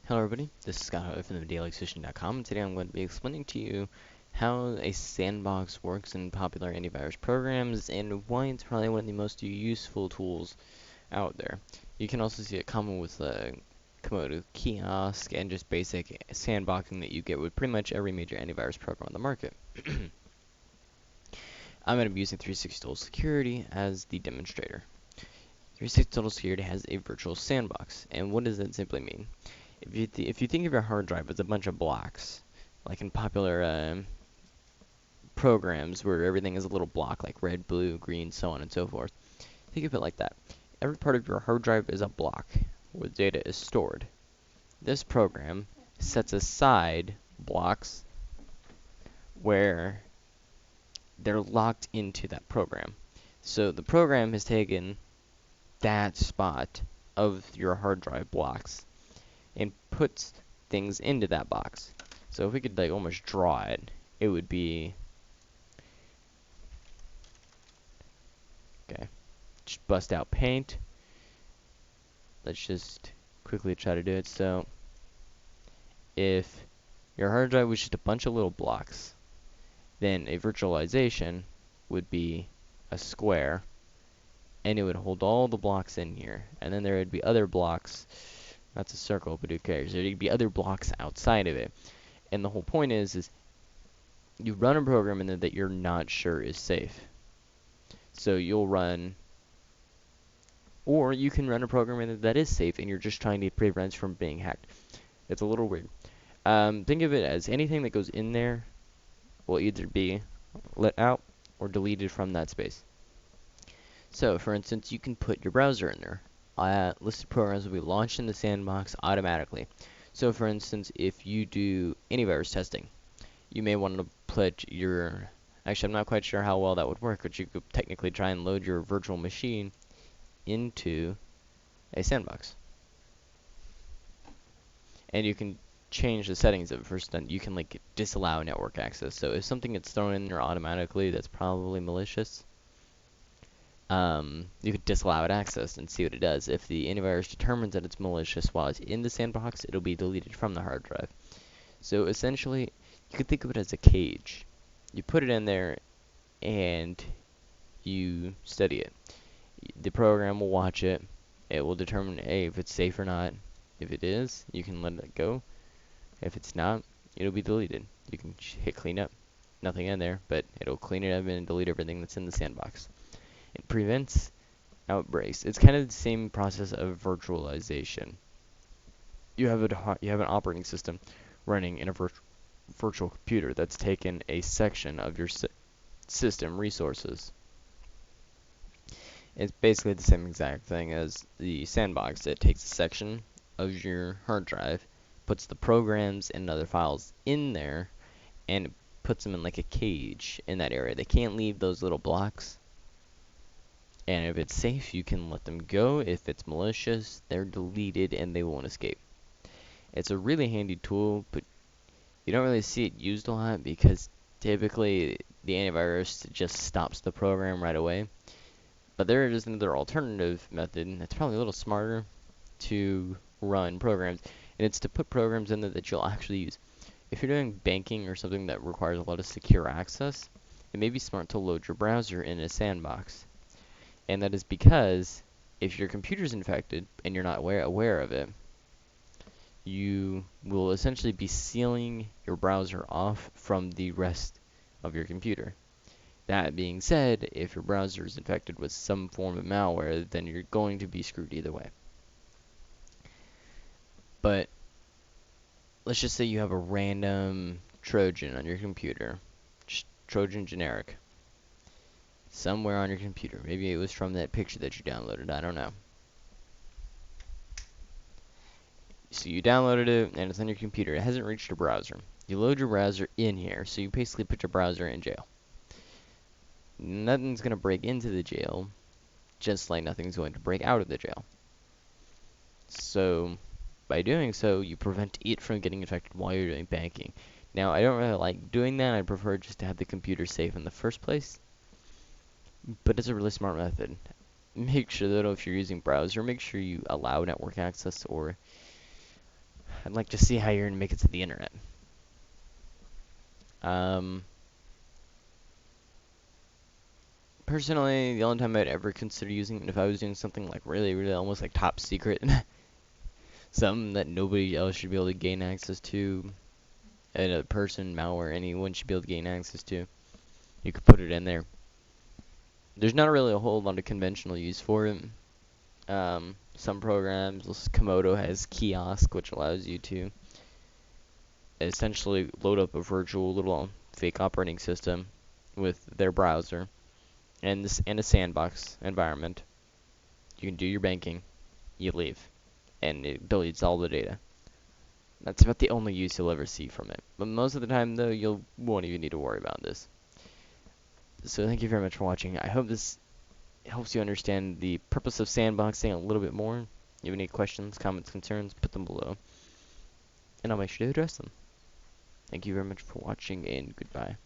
Hello everybody, this is Scott from thedailyexhibition.com, and today I'm going to be explaining to you how a sandbox works in popular antivirus programs and why it's probably one of the most useful tools out there. You can also see it common with Komodo Kiosk and just basic sandboxing that you get with pretty much every major antivirus program on the market. I'm going to be using 360 Total Security as the demonstrator. 360 Total Security has a virtual sandbox, and what does that simply mean? If you think of your hard drive as a bunch of blocks, like in popular programs where everything is a little block, like red, blue, green, so on and so forth, think of it like that. Every part of your hard drive is a block where data is stored. This program sets aside blocks where they're locked into that program. So the program has taken that spot of your hard drive blocks and puts things into that box. So if we could like almost draw it, it would be okay. Just bust out paint. Let's just quickly try to do it. So if your hard drive was just a bunch of little blocks, then a virtualization would be a square, and it would hold all the blocks in here. And then there would be other blocks. That's a circle, but who cares? There'd be other blocks outside of it. And the whole point is you run a program in there that you're not sure is safe. So you'll run, or you can run a program in there that is safe and you're just trying to prevent from being hacked. It's a little weird. Think of it as anything that goes in there will either be let out or deleted from that space. So, for instance, you can put your browser in there. Listed programs will be launched in the sandbox automatically. So, for instance, if you do antivirus testing, you may want to put your... Actually, I'm not quite sure how well that would work, but you could technically try and load your virtual machine into a sandbox. And you can change the settings of it. First, then you can like disallow network access. So if something gets thrown in there automatically that's probably malicious, you could disallow it access and see what it does. If the antivirus determines that it's malicious while it's in the sandbox, it'll be deleted from the hard drive. So essentially, you could think of it as a cage. You put it in there and you study it. The program will watch it. It will determine, hey, if it's safe or not. If it is, you can let it go. If it's not, it'll be deleted. You can hit clean up. Nothing in there, but it'll clean it up and delete everything that's in the sandbox. It prevents outbreaks. It's kind of the same process of virtualization. You have an operating system running in a virtual computer that's taken a section of your system resources. It's basically the same exact thing as the sandbox. It takes a section of your hard drive, puts the programs and other files in there, and puts them in like a cage in that area. They can't leave those little blocks. And if it's safe, you can let them go. If it's malicious, they're deleted and they won't escape. It's a really handy tool, but you don't really see it used a lot because typically the antivirus just stops the program right away. But there is another alternative method that's probably a little smarter to run programs, and it's to put programs in there that you'll actually use. If you're doing banking or something that requires a lot of secure access, it may be smart to load your browser in a sandbox. And that is because if your computer's infected and you're not aware of it, you will essentially be sealing your browser off from the rest of your computer. That being said, if your browser is infected with some form of malware, then you're going to be screwed either way. But let's just say you have a random Trojan on your computer, Trojan generic, somewhere on your computer. Maybe it was from that picture that you downloaded, I don't know. So you downloaded it and it's on your computer. It hasn't reached your browser. You load your browser in here, so you basically put your browser in jail. Nothing's going to break into the jail, just like nothing's going to break out of the jail. So by doing so, you prevent it from getting infected while you're doing banking. Now, I don't really like doing that. I prefer just to have the computer safe in the first place. But it's a really smart method. Make sure that if you're using browser, make sure you allow network access or I'd like to see how you're gonna make it to the internet. Personally, the only time I'd ever consider using it if I was doing something like really, really almost like top secret, something that nobody else should be able to gain access to, and a person, malware, anyone should be able to gain access to. You could put it in there. There's not really a whole lot of conventional use for it. Some programs, Komodo has Kiosk, which allows you to essentially load up a virtual little fake operating system with their browser and a sandbox environment. You can do your banking, you leave, and it deletes all the data. That's about the only use you'll ever see from it. But most of the time, though, you won't even need to worry about this. So thank you very much for watching. I hope this helps you understand the purpose of sandboxing a little bit more. If you have any questions, comments, concerns, put them below, and I'll make sure to address them. Thank you very much for watching, and goodbye.